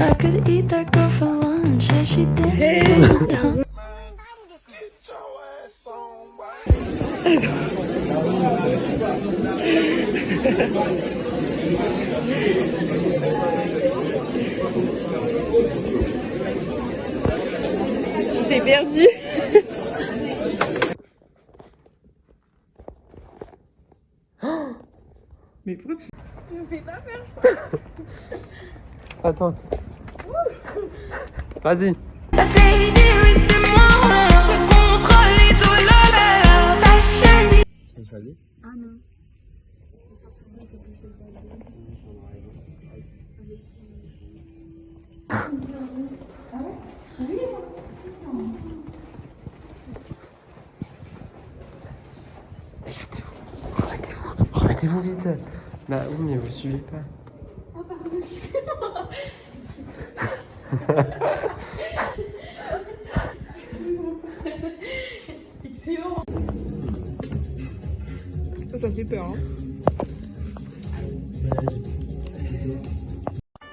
I could eat that girl for lunch as she dances on my tongue. Tu t'es perdu. Mais pourquoi tu... Je sais pas faire ça. Attends. Vas-y. C'est choisi. Ah non. Remettez-vous vite. Bah oui, mais vous suivez pas. Oh pardon, excusez-moi. Excellent. Ça fait peur, hein.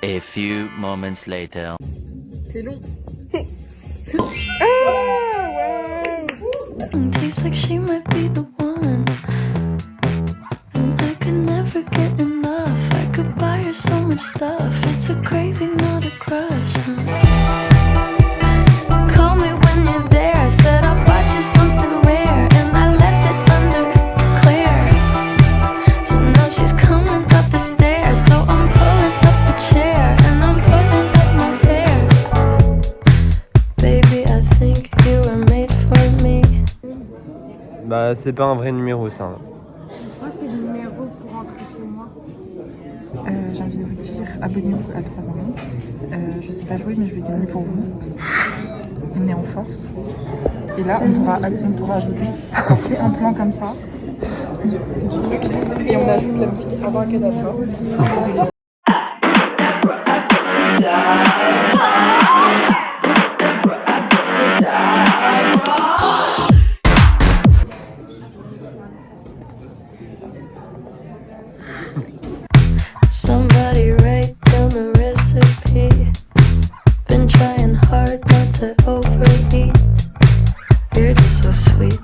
A few moments later. C'est long. Tastes like she might be the one. And I could never get enough. I could buy her so much stuff. It's a craving, not a crush. Call me when you're there. I said I bought you something rare. And I left it under Claire. So now she's coming up the stairs. So I'm pulling up a chair. And I'm pulling up my hair. Baby, I think you were made for me. Bah c'est pas un vrai numéro ça. Je crois que c'est le numéro pour rentrer chez moi. J'ai envie de vous dire, abonnez-vous à 3 ans. Je sais pas jouer, mais je vais gagner pour vous. On est en force. Et là, on pourra ajouter un plan comme ça du truc. Et on ajoute la musique Abracadabra. Somebody write down the recipe. Been trying hard not to overeat. You're just so sweet.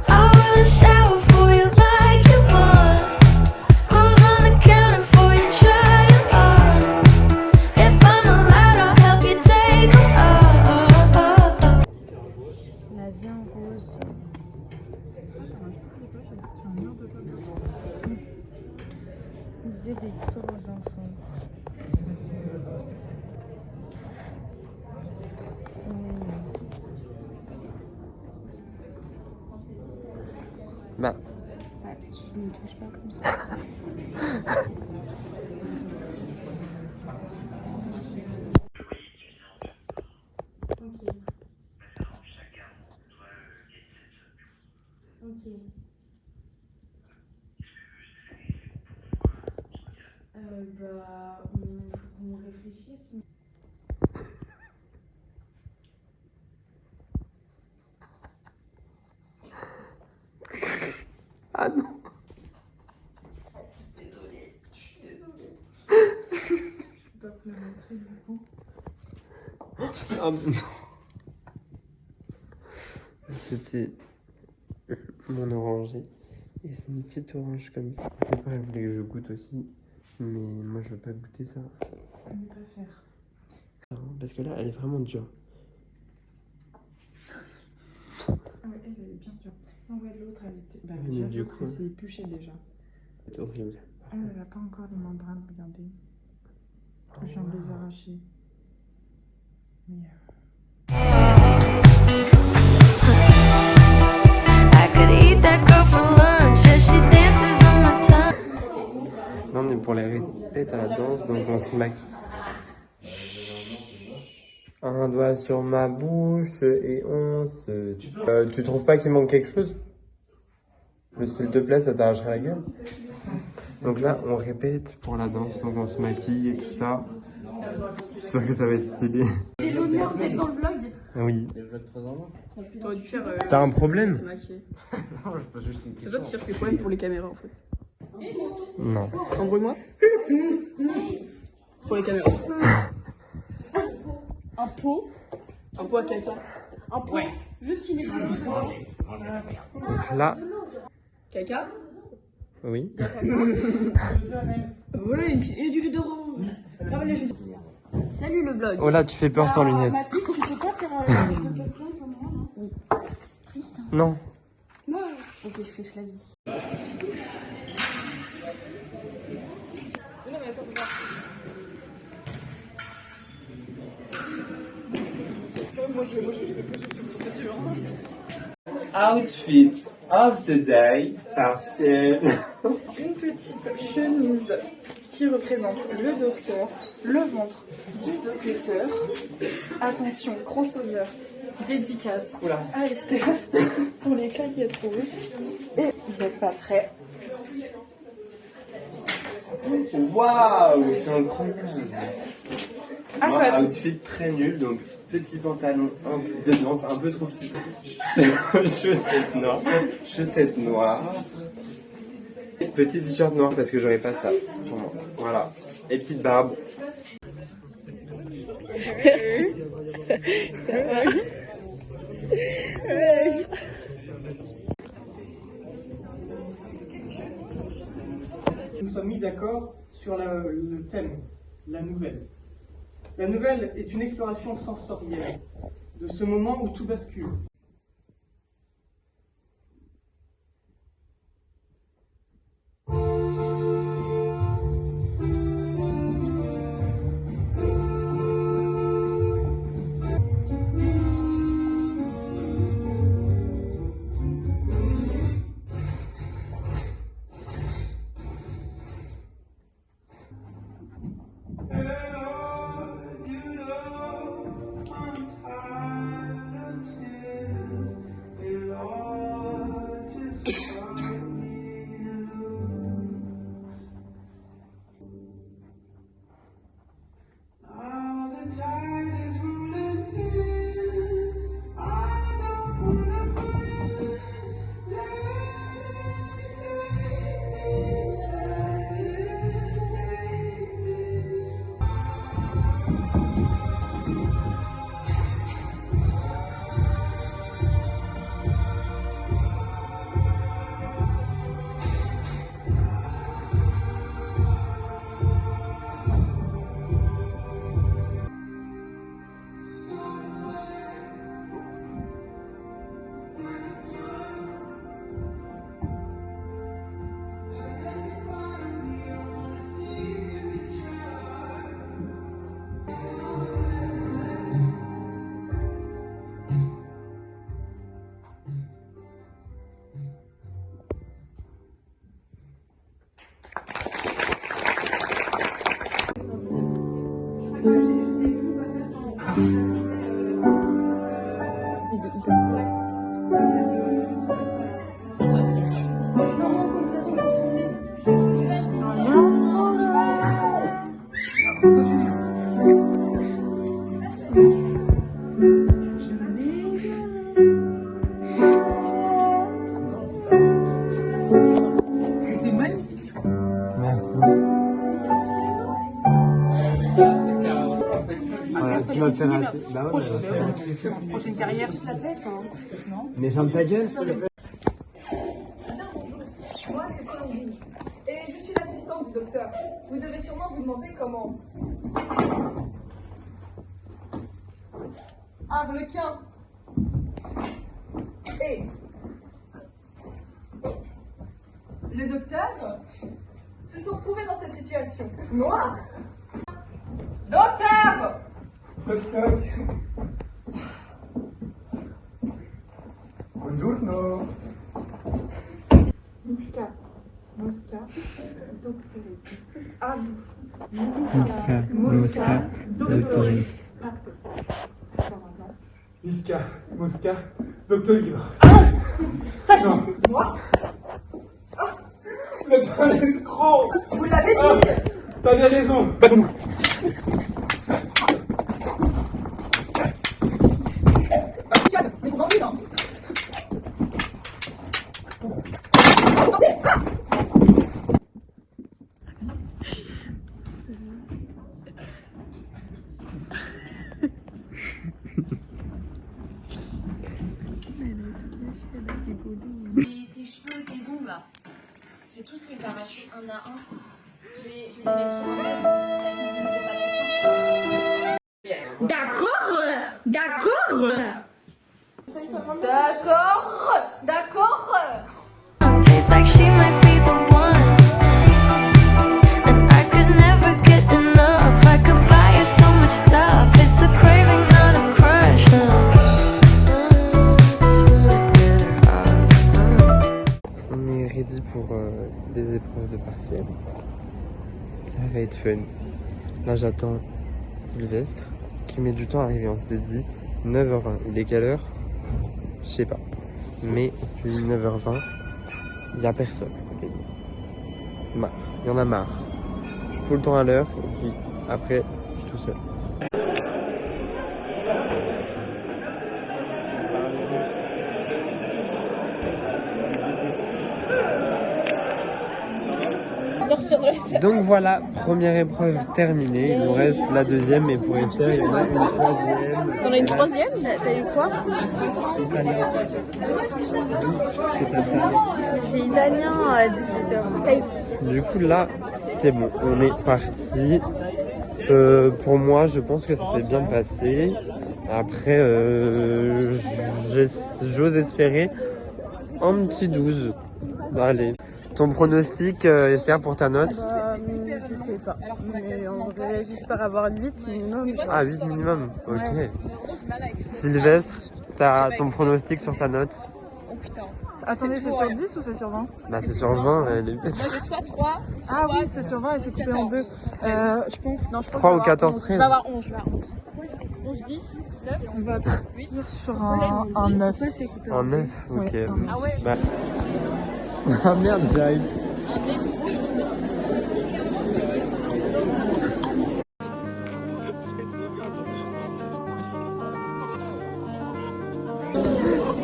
I wanna shower for you like you want. Clothes on the counter for you, try it on. If I'm allowed, I'll help you take them off. La vie en rose. Lisez des histoires aux enfants. C'est mignon. Bah Ouais, tu ne touches pas comme ça. Ok. Bah, faut qu'on réfléchisse. ah non. Je suis désolée. Je peux pas vous la montrer du coup. Ah non. C'était mon oranger. Et c'est une petite orange comme ça. Après, elle voulait que je goûte aussi. Mais moi, je veux pas goûter ça. On préfère. Parce que là, elle est vraiment dure. Ah ouais, elle est bien dure. Non, ouais, l'autre, elle était. Bah, Mais déjà, du l'autre, coup, elle s'est épluchée déjà. c'est horrible. Elle a pas encore les membranes, regardez. Je viens de les arracher. Mais. I could eat that girl for lunch as she dances on my tongue. Non, on est pour les répètes à la danse, donc on se maquille. Un doigt sur ma bouche et on se... tu trouves pas qu'il manque quelque chose? Mais s'il te plaît, ça t'arrachera la gueule. Donc là, on répète pour la danse, donc on se maquille et tout ça. J'espère que ça va être stylé. J'ai l'honneur d'être dans le vlog. Oui. Les vlogs 3 ans. T'aurais dû faire. T'as un problème? Non, je pose juste une C'est toi qui cherches les problèmes pour les caméras en fait. Non. Embrouille-moi. Pour les caméras. Un pot. Un pot à caca. Un pot. Ouais. Là, Caca. oui. Voilà, et du jus d'orange. Salut le vlog. Oh là, tu fais peur sans lunettes. Mathilde, tu peux pas faire de quelqu'un comme moi, non? Oui. Triste, hein. Non. Ok, je fais Flavie. Outfit of the day parce que... Une petite chemise qui représente le docteur, le ventre du docteur. Attention, crossover, dédicace à Esther pour les claquettes rouges. Et vous n'êtes pas prêts. Waouh, c'est incroyable. À Moi, toi. outfit très nul, donc petit pantalon de danse un peu trop petit. Chaussettes noires. Petit t-shirt noir parce que j'aurais pas ça sur moi. Voilà. Et petite barbe. Nous sommes mis d'accord sur le thème, la nouvelle. La nouvelle est une exploration sensorielle de ce moment où tout bascule. Merci. Voilà, tu m'as fait rater. Bah ouais, Prochaine carrière. mais ferme ta gueule, s'il te plaît. Moi, c'est Colombine. Et je suis l'assistante du docteur. Vous devez sûrement vous demander comment. Arlequin. Et le docteur se sont retrouvés dans cette situation. Noir. Docteur. Buongiorno. Mosca, Mosca, doctoresse. À vous. Mosca, Mosca, doctoresse. Miska, Mosca, Docteur Igor. Non. Moi. Mais t'es un escroc. Vous l'avez dit. T'as bien raison. Bateau. Mais vous m'entendez, non? tes cheveux, tes ongles là. Je vais tous les faire un à un. Je vais les mettre sur un même. D'accord. D'accord. Tastes like she might be the one, and I could never get enough. I could buy her so much stuff. It's a craving, not a crush. Just wanna get her off. On est ready pour les épreuves de partiel. Ça va être fun. Là j'attends Sylvestre qui met du temps à arriver. On s'était dit 9h20. Il est quelle heure? Je sais pas. Mais on s'est dit 9h20. Il n'y a personne. Marre. Il y en a marre. Je suis tout le temps à l'heure et puis après je suis tout seul. Donc voilà, première épreuve terminée. Il nous reste la deuxième, mais pour Esther, il y en a une troisième. T'en as une troisième? T'as eu quoi? J'ai italien à 18h. Du coup là, c'est bon, on est parti. Pour moi, je pense que ça s'est bien passé. Après, j'ose espérer un petit 12. Allez. Ton pronostic, Esther, pour ta note? Je sais pas. Mais en vrai, j'espère avoir 8 minimum. Ah, 8 minimum, ok. Ouais. Sylvestre, t'as ton pronostic sur ta note? Oh putain. Attendez, c'est sur 10 ou c'est sur 20? Bah, c'est sur 20. Elle est... Moi, j'ai soit 3. Ah oui, c'est sur 20 et c'est coupé en 2. Je pense. Non, je pense 3 ou 14 Je traits. vais avoir 11. 11, 10, 9. On va partir sur un 9. En 9, ok. Ouais, un 9. Ah ouais. Bah... Ah merde, j'y arrive.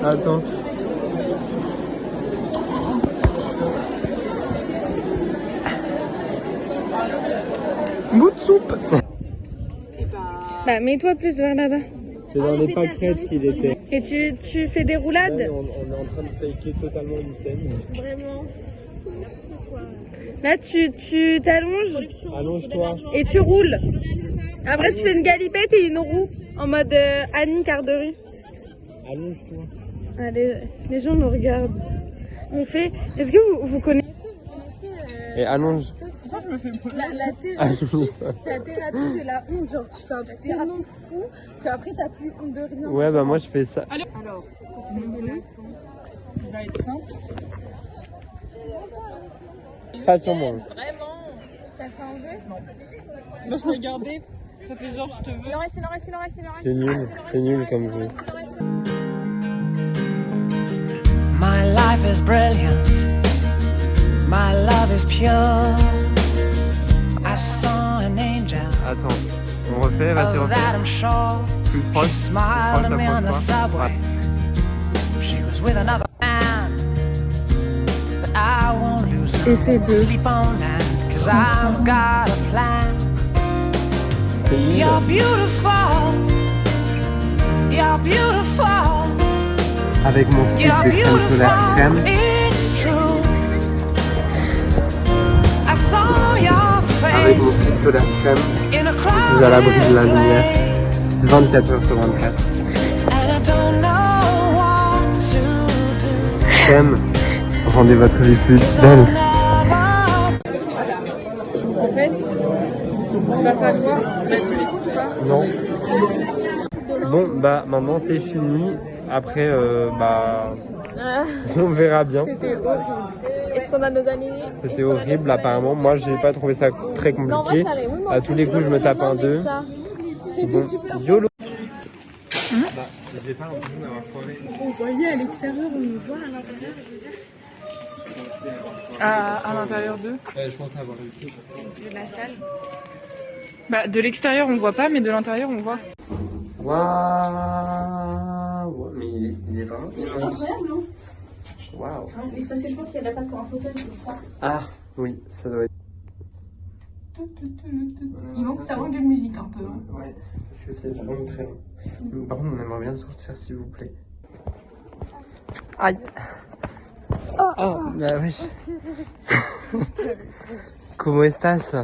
Attends. Bout de soupe. Bah, mets-toi plus vers là-bas. C'est dans les pâquerettes qu'il était. Et tu fais des roulades? Là, on est en train de faker totalement une scène. Vraiment. Là, tu t'allonges Allonge-toi. et tu roules. Après, tu fais une galipette et une roue en mode Annie quart de rue. Allonge-toi. Allez, les gens nous regardent. On fait. Est-ce que vous connaissez Et allonge. la Allonge-toi. thérapie de la honte? Genre, tu fais un truc tellement fou qu'après, t'as plus honte de rien. Ouais, bah moi je fais ça. Alors, pour faire bleu, il va être simple. Pas sur moi. Vraiment? T'as fait un jeu? Non. Bah, je l'ai gardé. Ça fait genre, je te veux. Il en reste. C'est nul comme jeu. My life is brilliant. My love is pure. I saw an angel. Attends, on refait, vas-y, Of that I'm sure. Plus proche, She smiled at me on the subway. Ouais. She was with another man. But I won't lose no Effet bleu. sleep on that. Cause I've got a plan. You're beautiful. You're beautiful. Avec mon stick You're de crème solaire crème. beautiful. It's true. I saw your Avec mon face stick solaire crème, in a je suis à l'abri de la crowded lumière. place. 24 heures sur 24. And I don't know what to do. Crème, rendez votre vie plus belle. En fait, il va falloir. Bah, tu m'écoutes ou pas? Non. Bon, bah maintenant c'est fini. Après, bah, on verra bien. C'était horrible. Est-ce qu'on a nos amis? C'était horrible apparemment. Moi, j'ai pas trouvé ça très compliqué. À tous les coups, je me tape un 2. Bon, YOLO. Bah, j'ai pas l'impression d'avoir foiré. On voyait à l'extérieur, on nous voit à l'intérieur. À l'intérieur d'eux. Je pense avoir réussi. De la salle. Bah, de l'extérieur, on voit pas, mais de l'intérieur, on voit. Waouh! Mais il est vraiment immense. Waouh! Mais c'est parce que je pense qu'il y a de la place pour un fauteuil, c'est pour ça. Ah, oui, ça doit être. Il manque ta langue de musique un peu. Ouais, parce que c'est vraiment très long. Par contre, on aimerait bien sortir, s'il vous plaît. Aïe! Oh, bah oui. Comment estás?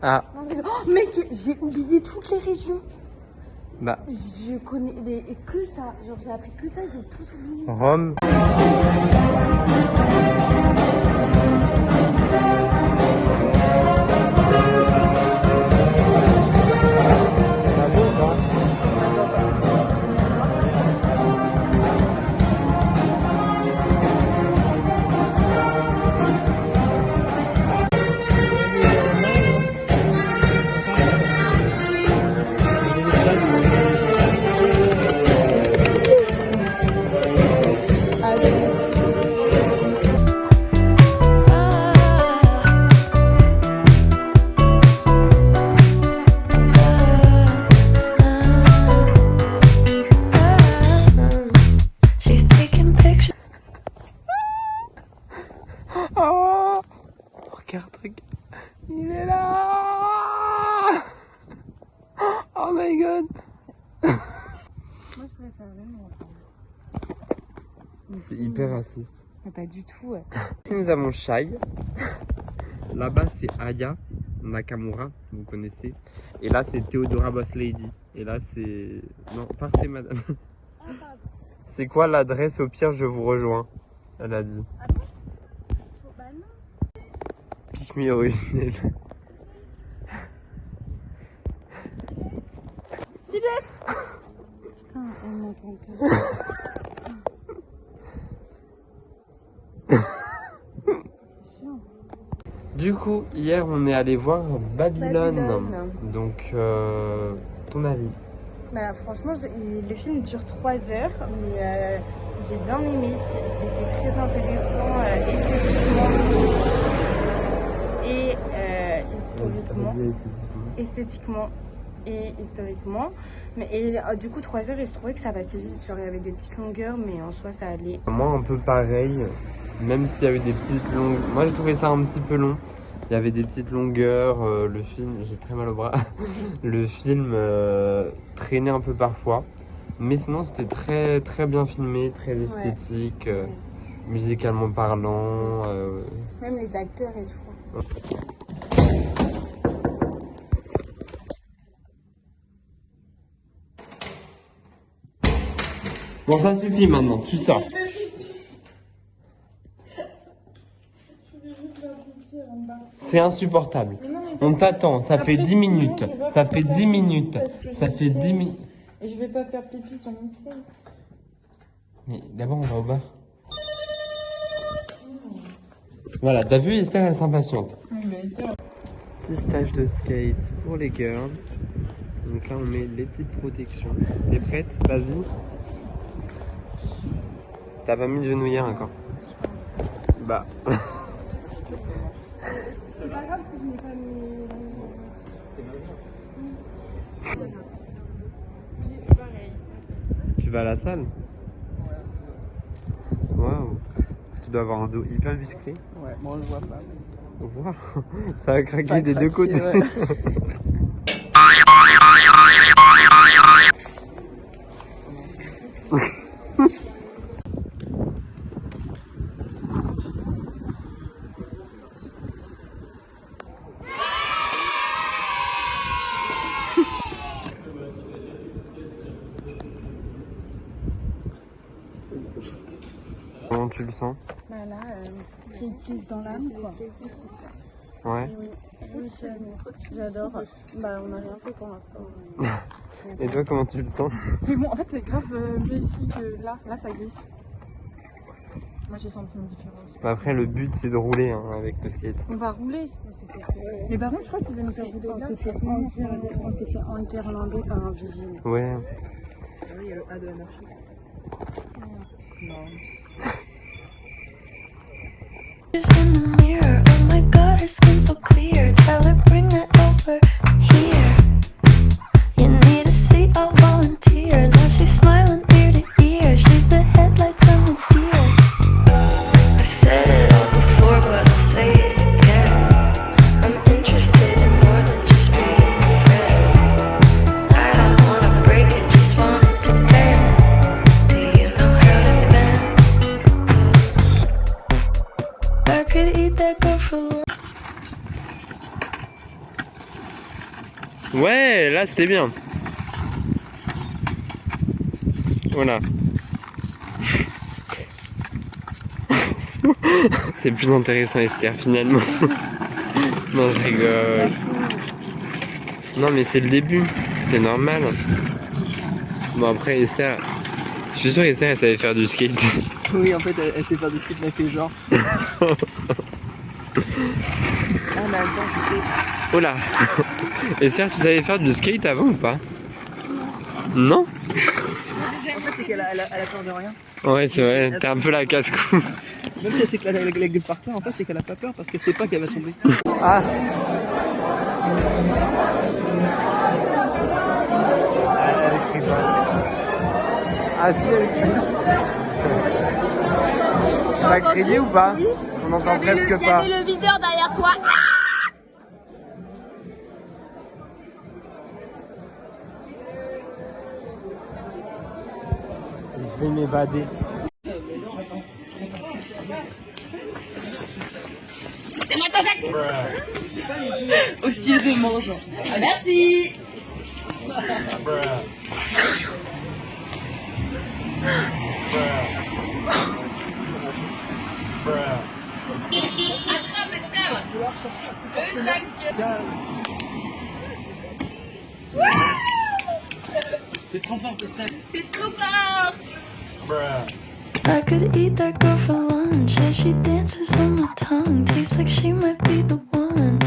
Ah, Oh, mec, j'ai oublié toutes les régions. bah, Je connais que ça. Genre, j'ai appris que ça, j'ai tout oublié. Rome. She's taking pictures. Oh, regarde, regarde. Il est là. Oh my god. Moi, je préfère vraiment. C'est hyper raciste. Mais pas du tout, ouais. Ici, nous avons Shai. Là-bas, c'est Aya Nakamura, vous connaissez. Et là, c'est Theodora Boss Lady. Et là, c'est... Non, partez, madame. C'est quoi l'adresse? Au pire, je vous rejoins. Elle a dit. Bah non. Pique me originel. Putain, elle m'entend pas. Du coup, hier, on est allé voir Babylone. Babylone. Donc, ton avis? Bah, franchement, le film dure 3 heures, mais j'ai bien aimé. C'était très intéressant esthétiquement et esthétiquement et historiquement. Mais du coup, 3 heures, et je trouvais que ça passait vite. Genre, il y avait des petites longueurs, mais en soi, ça allait. Moi, un peu pareil. Même s'il y avait des petites longueurs. Moi, j'ai trouvé ça un petit peu long. Il y avait des petites longueurs. Le film, j'ai très mal au bras. Le film traînait un peu parfois. Mais sinon, c'était très, très bien filmé, très esthétique, musicalement parlant. Même les acteurs et tout. Bon, ça suffit maintenant, tu sors. C'est insupportable. On t'attend, ça fait 10 minutes. Ça fait 10 minutes. Ça fait 10 minutes. Et je vais pas faire pipi sur mon skate. Mais d'abord, on va au bar. Voilà, t'as vu, Esther, elle s'impatiente. Petit stage de skate pour les girls. Donc là, on met les petites protections. T'es prête? Vas-y. T'as pas mis de genouillère encore? Bah. C'est pas grave si je n'ai pas mis. J'ai fait pareil. Tu vas à la salle? Waouh. Tu dois avoir un dos hyper musclé. Ouais, moi on le voit pas. Waouh. Ça a craqué des deux côtés. Ouais. Comment tu le sens? Bah là, j'ai une kiss dans l'âme, quoi. Ouais. Oui, j'adore. Bah, on n'a rien fait pour l'instant. Et toi, comment tu le sens? Mais bon, en fait, c'est grave mieux ici que là. Là, ça glisse. Moi, j'ai senti une différence. Bah après, le but, c'est de rouler avec le skate. On va rouler. Mais par contre, je crois qu'il va nous faire rouler. On s'est fait enguirlander par un vigile. Ouais. Ah oui, il y a le A de anarchiste. Non. In the mirror, oh my god, her skin's so clear. Tell her bring that over here. You need a seat, I'll volunteer. Now she's smiling ear to ear. She's the headlights on the deer. I've said it all before, but I'll say it again. I'm interested in more than just being a friend. I don't wanna break it, just want it to bend. Do you know how to bend? that girl for lunch. Ouais, là c'était bien. Voilà. C'est plus intéressant Esther finalement. Non, je rigole. Non mais c'est le début, c'est normal. Bon après Esther, je suis sûr qu'Esther elle savait faire du skate. Oui, en fait elle sait faire du skate, mais elle fait genre. Ah mais attends, je sais. Oh là. Esther, tu savais faire du skate avant ou pas? Non? En fait c'est qu'elle a peur de rien. Ouais c'est vrai, t'es un peu la casse-cou. Même si elle sait que la gueule par terre, en fait c'est qu'elle a pas peur parce qu'elle sait pas qu'elle va tomber. Ah. Ah si, elle crie. T'as crié ou pas? On n'entend presque pas. Il y avait le videur derrière toi. Je vais m'évader. C'est moi ton sac. Aussi aisément genre. Ah, merci. Attrape Esther. Le sac. T'es trop forte Esther. T'es trop forte. I could eat that girl for lunch as she dances on my tongue. Tastes like she might be the one.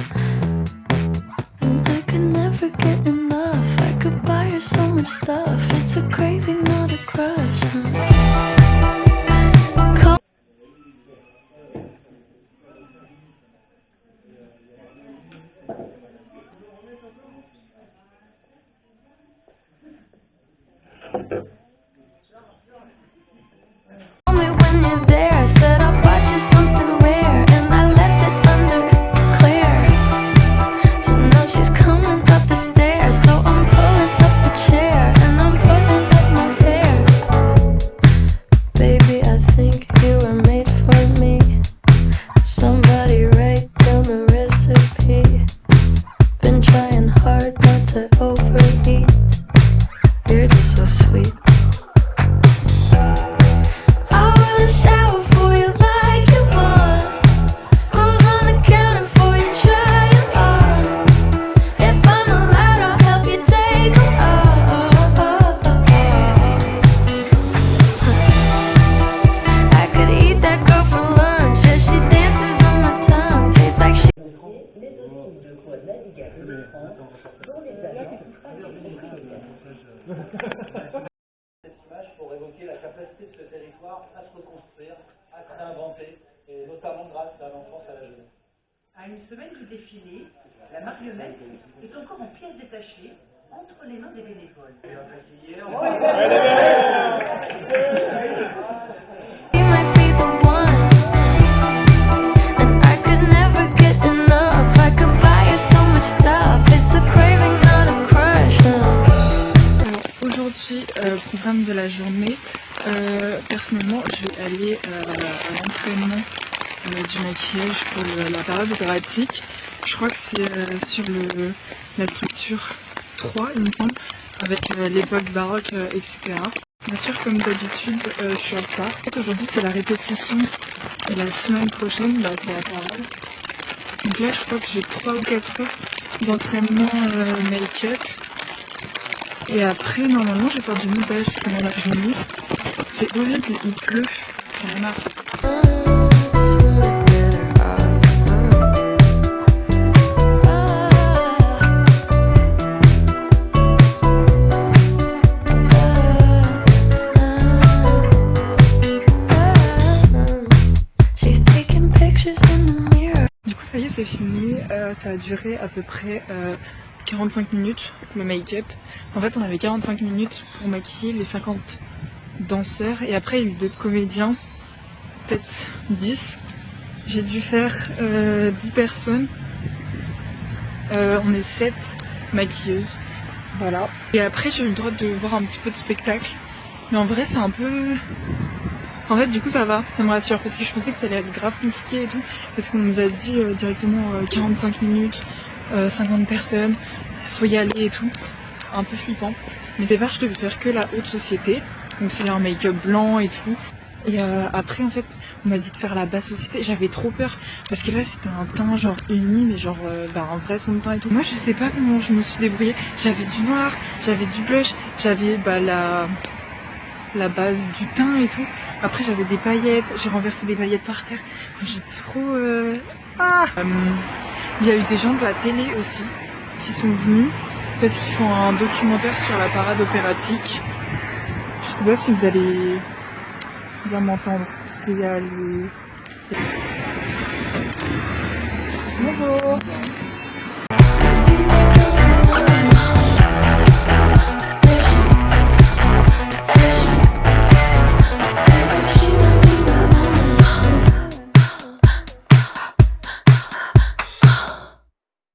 And I could never get enough. I could buy her so much stuff. It's a craving, not a crush. Call me when you're there. I said I'll buy you something rare, and I left it under clear. So now she's coming up the stairs. So I'm pulling up a chair and I'm pulling up my hair. Baby, I think you were made for me. Somebody write down the recipe. Been trying hard not to overeat. You're just so sweet. I wanna shower for you like you want. Clothes on the counter for you, try it on. If I'm allowed, I'll help you take them off. I could eat that girl for lunch as she dances on my tongue. Tastes like she. Pour évoquer la capacité de ce territoire à se reconstruire, à se réinventer, et notamment grâce à l'enfance et à la jeunesse. À une semaine du défilé, la marionnette est encore en pièces détachées entre les mains des bénévoles. You might be the one, and I could never get enough. I could buy you so much stuff. It's a craving, not a crush. Alors aujourd'hui, programme de la journée. Personnellement, je vais aller à l'entraînement du maquillage pour la période opératique. Je crois que c'est sur la structure 3, il me semble, avec l'époque baroque, etc. Bien sûr, comme d'habitude, je suis en retard. En fait, aujourd'hui, c'est la répétition et la semaine prochaine, c'est la parade. Donc là, je crois que j'ai 3 ou 4 heures d'entraînement make-up. Et après, normalement, je vais faire du montage pendant la journée. C'est horrible, il pleut. J'en ai marre. She's taking pictures in the mirror. Du coup, ça y est, c'est fini. Ça a duré à peu près 45 minutes, le make-up. En fait, on avait 45 minutes pour maquiller les 50 danseurs. Et après, il y a eu d'autres comédiens, peut-être 10. J'ai dû faire 10 personnes. On est 7 maquilleuses. Voilà. Et après, j'ai eu le droit de voir un petit peu de spectacle. Mais en vrai, c'est un peu En fait, du coup, ça va, ça me rassure parce que je pensais que ça allait être grave compliqué et tout. Parce qu'on nous a dit directement 45 minutes, 50 personnes, faut y aller et tout. Un peu flippant. Mais c'est pas, je devais faire que la haute société. Donc c'est un make-up blanc et tout. Et après en fait on m'a dit de faire la basse société, j'avais trop peur parce que là c'était un teint genre uni mais genre un vrai fond de teint et tout. Moi je sais pas comment je me suis débrouillée, j'avais du noir, j'avais du blush, j'avais la base du teint et tout. Après j'avais des paillettes, j'ai renversé des paillettes par terre, j'ai trop... Il y a eu des gens de la télé aussi qui sont venus parce qu'ils font un documentaire sur la parade opératique. Je sais pas si vous allez bien m'entendre parce qu'il y a les... Bonjour.